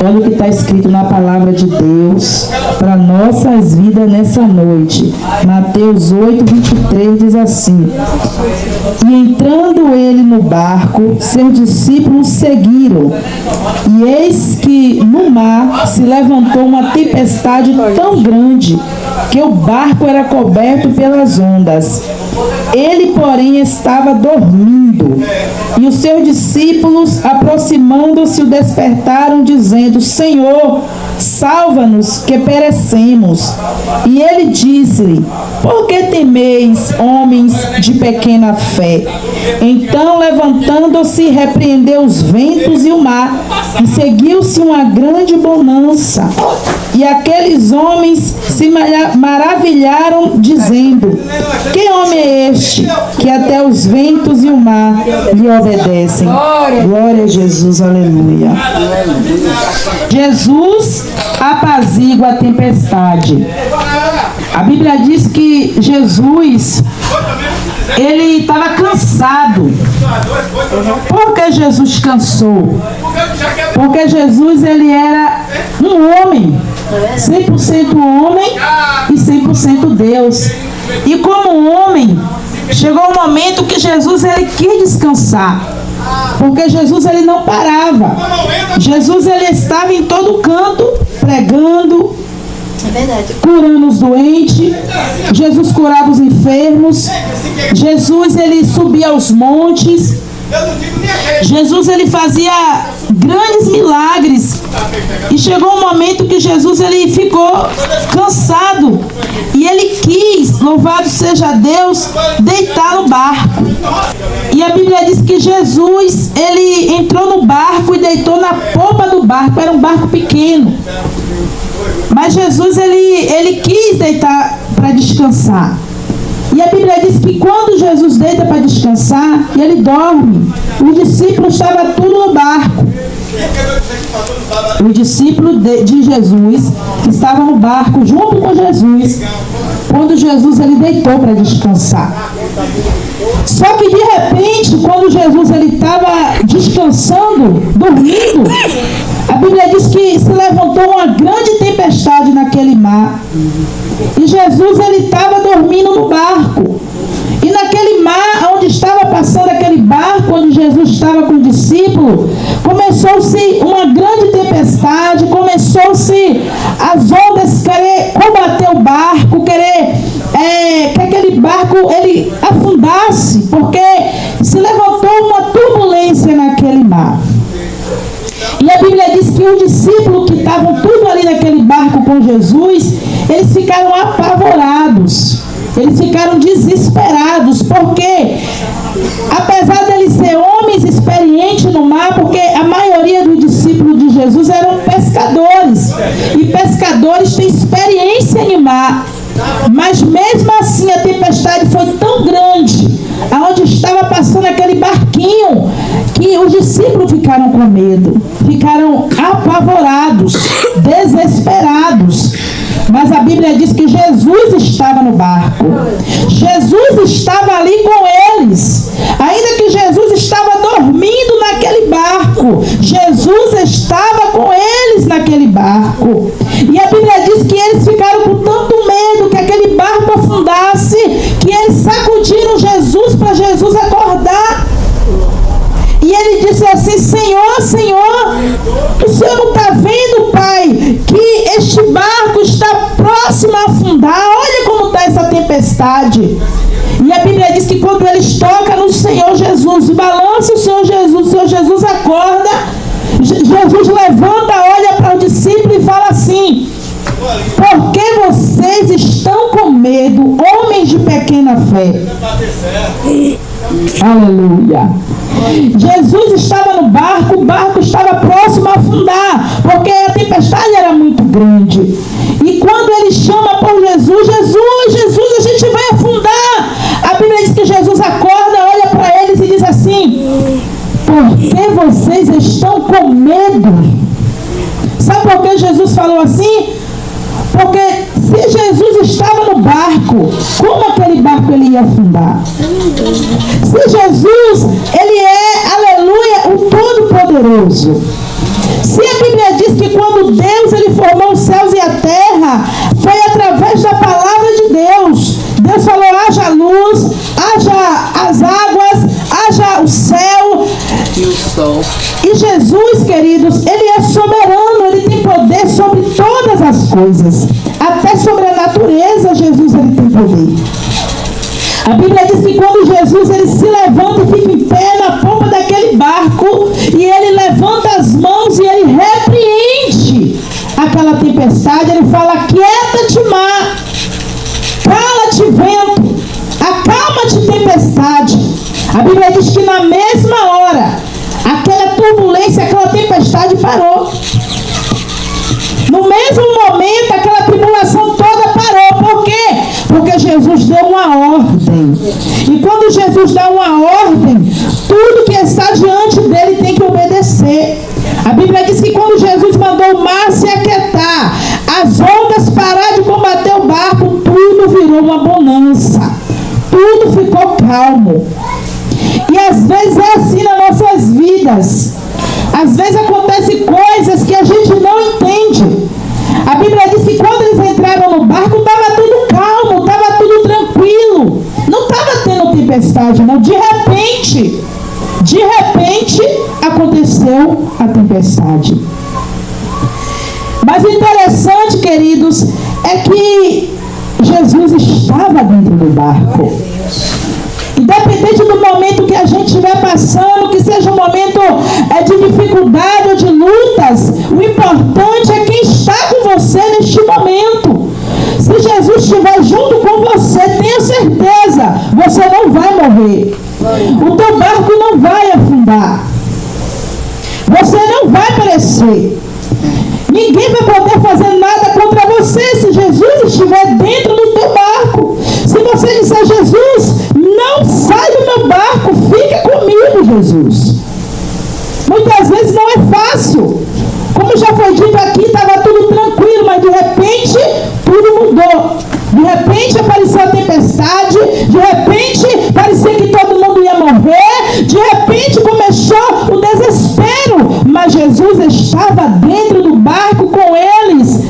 Olha o que está escrito na palavra de Deus para nossas vidas nessa noite. Mateus 8:23 diz assim: E entrando ele no barco, seus discípulos seguiram. E eis que no mar se levantou uma tempestade tão grande que o barco era coberto pelas ondas. Ele, porém, estava dormindo. E os seus discípulos, aproximando-se, o despertaram, dizendo: Senhor, salva-nos, que perecemos. E ele disse-lhe: Por que temeis, homens de pequena fé? Então, levantando-se, repreendeu os ventos e o mar, e seguiu-se uma grande bonança. E aqueles homens se maravilharam, dizendo: Que homem é este, que até os ventos e o mar lhe obedecem? Glória a Jesus, aleluia. Jesus apazigua a tempestade. A Bíblia diz que Jesus, ele estava cansado. Por que Jesus cansou? Porque Jesus, ele era um homem, 100% homem e 100% Deus. E como homem, chegou um momento que Jesus, ele quis descansar. Porque Jesus, ele não parava. Jesus, ele estava em todo canto, pregando, curando os doentes. Jesus curava os enfermos. Jesus, ele subia aos montes. Jesus, ele fazia grandes milagres. E chegou um momento que Jesus, ele ficou cansado. E ele quis, louvado seja Deus, deitar no barco. E a Bíblia diz que Jesus, ele entrou no barco e deitou na popa do barco. Era um barco pequeno. Mas Jesus, ele quis deitar para descansar. E a Bíblia diz que quando Jesus deita para descansar, ele dorme. Os discípulos estavam tudo no barco. Os discípulos de Jesus estavam no barco junto com Jesus, quando Jesus, ele deitou para descansar. Só que de repente, quando Jesus, ele estava descansando, dormindo, a Bíblia diz que se levantou uma grande tempestade naquele mar. E Jesus, ele estava dormindo no barco. E naquele mar, onde estava passando aquele barco, onde Jesus estava com o discípulo, começou-se uma grande tempestade, começou-se as ondas querer combater o barco, querer que aquele barco ele afundasse, porque se levantou uma turbulência naquele mar. E a Bíblia diz que os discípulos que estavam tudo ali naquele barco com Jesus, eles ficaram apavorados. Eles ficaram desesperados, porque apesar deles ser homens experientes no mar, porque a maioria dos discípulos de Jesus eram pescadores, e pescadores têm experiência em mar, mas mesmo assim a tempestade foi tão grande, aonde estava passando aquele barquinho, que os discípulos ficaram com medo, ficaram apavorados, desesperados. Mas a Bíblia diz que Jesus estava no barco. Jesus estava ali com eles. Ainda que Jesus estava dormindo naquele barco, Jesus estava com eles naquele barco. E a Bíblia diz que eles ficaram com tanto medo que aquele barco afundasse, que eles sacudiram Jesus para Jesus acordar. E ele disse assim: Senhor, Senhor, o Senhor não está vendo, Pai, que este barco está próximo a afundar? Olha como está essa tempestade. E a Bíblia diz que quando eles tocam no Senhor Jesus, balança o Senhor Jesus acorda, Jesus levanta, olha para o discípulo e fala assim: por que vocês estão com medo, homens de pequena fé? Aleluia. Jesus estava no barco, o barco estava próximo a afundar, porque a tempestade era muito grande. E quando ele chama por Jesus, Jesus, a gente vai afundar. A Bíblia diz que Jesus acorda, olha para eles e diz assim: por que vocês estão com medo? Sabe por que Jesus falou assim? Porque se Jesus estava no barco, como aquele barco ele ia afundar? Se Jesus, ele é, aleluia, o Todo-Poderoso. Se a Bíblia diz que E Jesus, queridos, ele é soberano, ele tem poder sobre todas as coisas. Até sobre a natureza, Jesus ele tem poder. A Bíblia diz que quando Jesus ele se levanta e fica em pé na pomba daquele barco, e ele levanta as mãos e ele repreende aquela tempestade, ele fala: quieta-te, mar, cala-te, vento, acalma-te, tempestade. A Bíblia diz que na mesma hora, aquela turbulência, aquela tempestade parou. No mesmo momento, aquela tribulação toda parou. Por quê? Porque Jesus deu uma ordem. E quando Jesus dá uma ordem, tudo que está diante dele tem que obedecer. A Bíblia diz que quando Jesus mandou o mar se aquietar, as ondas parar de combater o barco, tudo virou uma bonança. Tudo ficou calmo. E às vezes é assim nas nossas vidas. Às vezes acontecem coisas que a gente não entende. A Bíblia diz que quando eles entraram no barco, estava tudo calmo, estava tudo tranquilo. Não estava tendo tempestade, não. De repente, aconteceu a tempestade. Mas o interessante, queridos, é que Jesus estava dentro do barco. Independente do momento que a gente estiver passando, que seja um momento de dificuldade ou de lutas, o importante é quem está com você neste momento. Se Jesus estiver junto com você, tenha certeza, você não vai morrer. O teu barco não vai afundar. Você não vai perecer. Ninguém vai poder fazer nada contra você se Jesus estiver dentro do teu barco. Se você disser: Jesus, não sai do meu barco, fica comigo, Jesus. Muitas vezes não é fácil. Como já foi dito aqui, estava tudo tranquilo, mas de repente tudo mudou. De repente apareceu a tempestade, de repente parecia que todo mundo ia morrer, de repente começou o desespero, mas Jesus estava dentro do barco com eles.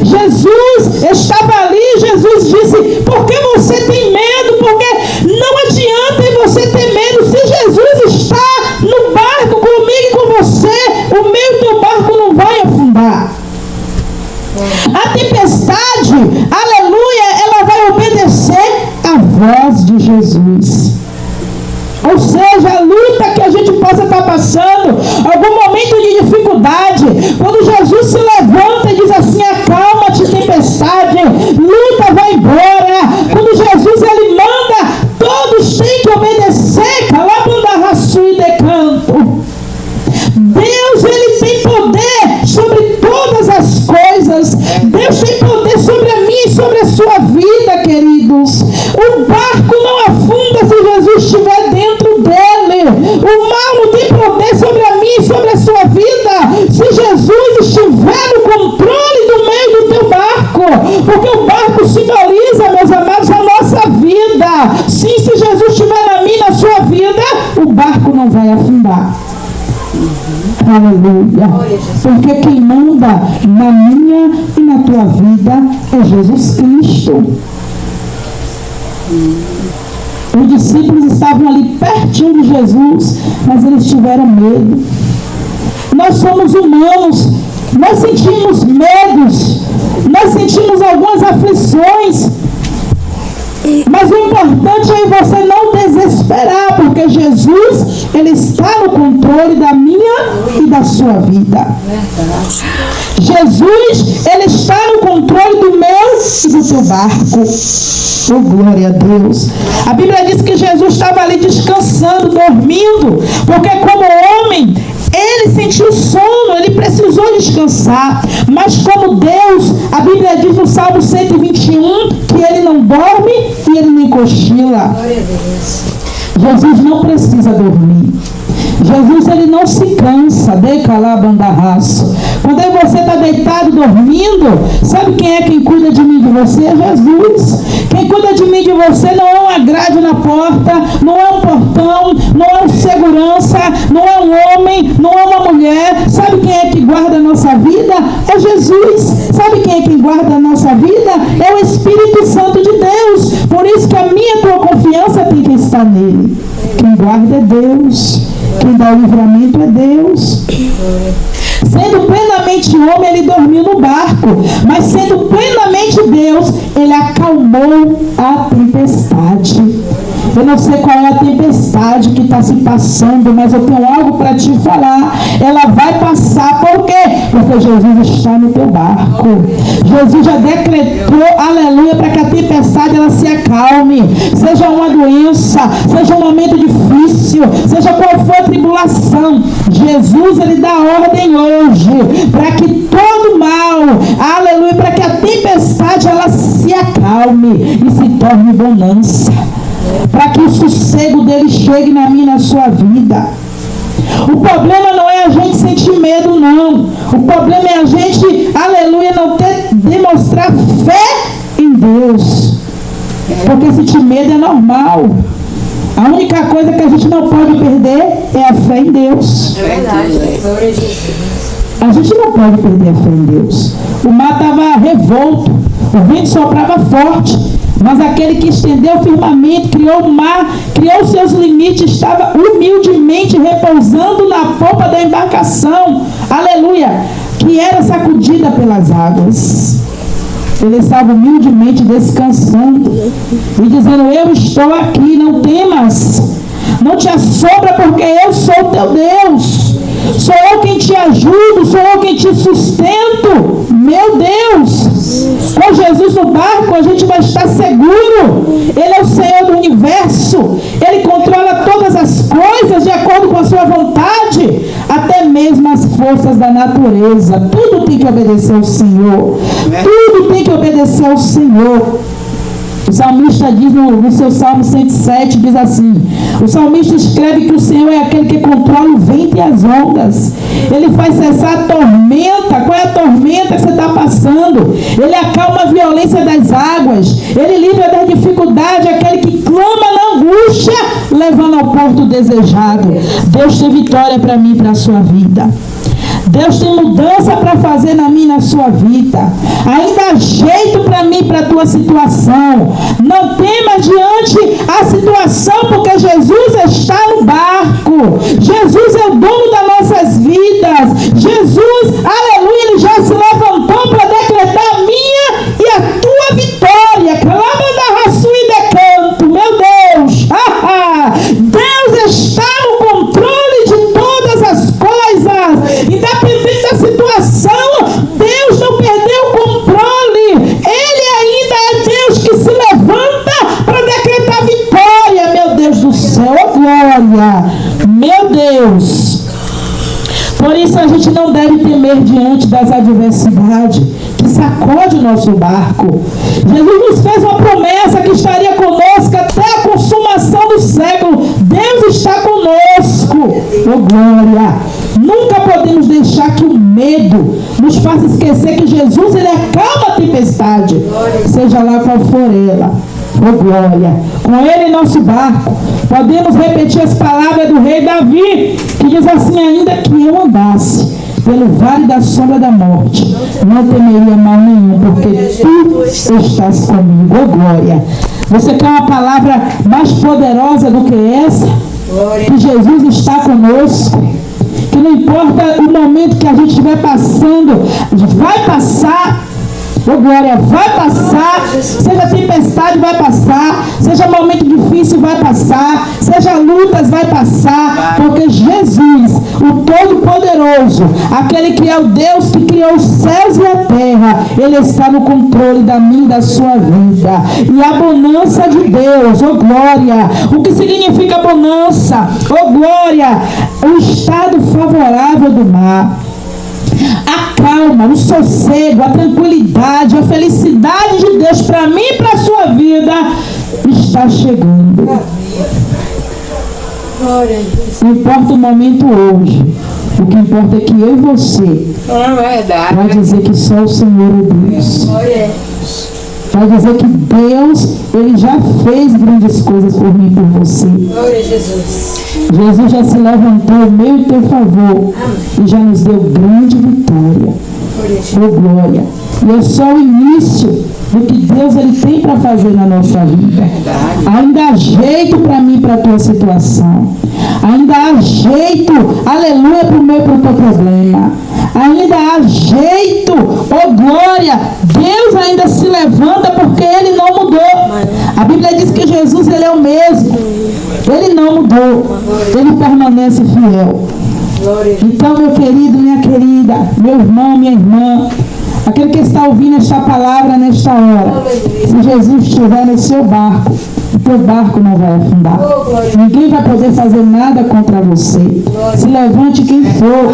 Jesus estava ali. Jesus disse: por que você tem medo? Porque não adianta você ter medo. Se Jesus está no barco comigo e com você, o meu e teu barco não vai afundar. A tempestade, aleluia, ela vai obedecer à voz de Jesus. Ou seja, a luta que a gente possa estar passando, algum momento de dificuldade, quando Jesus se levanta e diz assim: acalma-te, tempestade, luta, vai embora. Quando Jesus ele manda, todos têm que obedecer. Calabandaraçu e decanto. Deus ele tem poder sobre todas as coisas. Deus tem poder sobre a minha e sobre a sua vida, queridos. O barco não afunda se Jesus estiver dentro dele. O mal não tem poder sobre a minha e sobre a sua vida se Jesus estiver no controle do meio do teu barco. Porque o barco simboliza, meus amados, a nossa vida. Sim, se Jesus estiver na minha e na sua vida, o barco não vai afundar. Aleluia. Porque quem manda na minha e na tua vida é Jesus Cristo. Os discípulos estavam ali pertinho de Jesus, mas eles tiveram medo. Nós somos humanos, nós sentimos medos, nós sentimos algumas aflições. Mas o importante é você não desesperar, porque Jesus, ele está no controle da minha e da sua vida. Jesus, ele está no controle do meu e do teu barco. Oh, glória a Deus. A Bíblia diz que Jesus estava ali descansando, dormindo, porque como homem, ele sentiu sono, ele precisou descansar. Mas como Deus, a Bíblia diz no Salmo 121 que ele não dorme e ele nem cochila. Jesus não precisa dormir. Jesus ele não se cansa. Quando você está deitado dormindo, sabe quem é quem cuida de mim e de você? É Jesus. Quem cuida de mim e de você não é uma grade na porta, não é um portão, não é um segurança, não é um homem, não é uma mulher. Sabe quem é que guarda a nossa vida? É Jesus. Sabe quem é quem guarda a nossa vida? É o Espírito Santo de Deus. Por isso que a minha e a tua confiança tem que estar nele. Quem guarda é Deus. Quem dá o livramento é Deus. Sendo plenamente homem, ele dormiu no barco, mas sendo plenamente Deus, ele acalmou a tempestade. Eu não sei qual é a tempestade que está se passando, mas eu tenho algo para te falar. Ela vai passar, por quê? Porque Jesus está no teu barco. Jesus já decretou, aleluia, para que a tempestade ela se acalme. Seja uma doença, seja um momento difícil, seja qual for a tribulação, Jesus ele dá ordem hoje para que todo mal, aleluia, para que a tempestade ela se acalme e se torne bonança. Para que o sossego dele chegue na minha e na sua vida. O problema não é a gente sentir medo, não. O problema é a gente, aleluia, não demonstrar fé em Deus. Porque sentir medo é normal. A única coisa que a gente não pode perder é a fé em Deus. É verdade. A gente não pode perder a fé em Deus. O mar estava revolto, o vento soprava forte. Mas aquele que estendeu o firmamento, criou o mar, criou seus limites, estava humildemente repousando na polpa da embarcação, aleluia, que era sacudida pelas águas. Ele estava humildemente descansando e dizendo: eu estou aqui, não temas, não te assombra, porque eu sou o teu Deus. Sou eu quem te ajudo, sou eu quem te sustento. Meu Deus, com Jesus no barco a gente vai estar seguro. Ele é o Senhor do universo. Ele controla todas as coisas de acordo com a sua vontade, até mesmo as forças da natureza. Tudo tem que obedecer ao Senhor. Tudo tem que obedecer ao Senhor. O salmista diz no seu Salmo 107, diz assim: o salmista escreve que o Senhor é aquele que controla o vento e as ondas. Ele faz cessar a tormenta. Qual é a tormenta que você está passando? Ele acalma a violência das águas. Ele livra das dificuldades aquele que clama na angústia, levando ao porto desejado. Deus tem vitória para mim e para a sua vida. Deus tem mudança para fazer na minha e na sua vida. Ainda há jeito para mim e para a tua situação. Não temas diante a situação, porque Jesus está no barco. Jesus é o dono das nossas vidas. Jesus, aleluia, ele já se levantou para decretar a minha e a tua vitória. Clama da raça e decanto. Meu Deus, Deus está no controle de todas as coisas. Independente da situação, Deus não perdeu o controle. Ele ainda é Deus que se levanta para decretar vitória. Meu Deus do céu, oh glória. Meu Deus. Por isso a gente não deve temer diante das adversidades que sacode o nosso barco. Jesus nos fez uma promessa que estaria conosco até a consumação do século. Deus está conosco. Oh glória. Nunca podemos deixar que o medo nos faça esquecer que Jesus ele acalma a tempestade, seja lá qual for ela. Oh glória. Com ele em nosso barco, podemos repetir as palavras do rei Davi, que diz assim: ainda que eu andasse pelo vale da sombra da morte, não temeria mal nenhum, porque tu estás comigo. Oh glória. Você quer uma palavra mais poderosa do que essa? Que Jesus está conosco. Que não importa o momento que a gente estiver passando, vai passar. Oh glória, vai passar. Seja tempestade, vai passar. Seja momento difícil, vai passar. Seja lutas, vai passar. Porque Jesus, o Todo-Poderoso, aquele que é o Deus que criou os céus e a terra, ele está no controle da minha e da sua vida. E a bonança de Deus, oh glória. O que significa bonança? Oh glória, o estado favorável do mar. A calma, o sossego, a tranquilidade, a felicidade de Deus para mim e para a sua vida está chegando. Não importa o momento hoje, o que importa é que eu e você vai dizer que só o Senhor é Deus. Vai dizer que Deus, ele já fez grandes coisas por mim e por você. Glória a Jesus. Jesus já se levantou em meu e teu favor e já nos deu grande vitória. Oh, glória. E é só o início do que Deus ele tem para fazer na nossa vida. Ainda há jeito para mim, para a tua situação. Ainda há jeito, aleluia, para o meu e para o teu problema. Ainda há jeito, oh glória, Deus ainda se levanta porque Ele não mudou. A Bíblia diz que Jesus ele é o mesmo. Ele não mudou, Ele permanece fiel. Então, meu querido, minha querida, meu irmão, minha irmã, aquele que está ouvindo esta palavra nesta hora, se Jesus estiver no seu barco, o teu barco não vai afundar. Ninguém vai poder fazer nada contra você. Se levante quem for,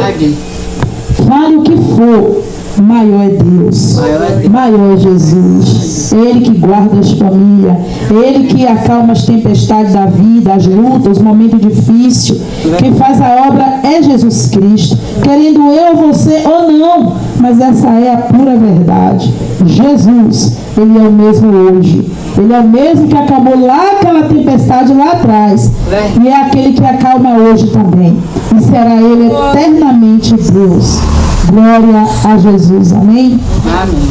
fale o que for, maior é Deus, maior é Jesus. Ele que guarda as famílias, Ele que acalma as tempestades da vida, as lutas, os momentos difíceis. Quem faz a obra é Jesus Cristo, querendo eu, você ou não, mas essa é a pura verdade. Jesus, Ele é o mesmo hoje. Ele é o mesmo que acalmou lá aquela tempestade lá atrás. E é aquele que acalma hoje também. E será Ele eternamente Deus. Glória a Jesus. Amém? Amém.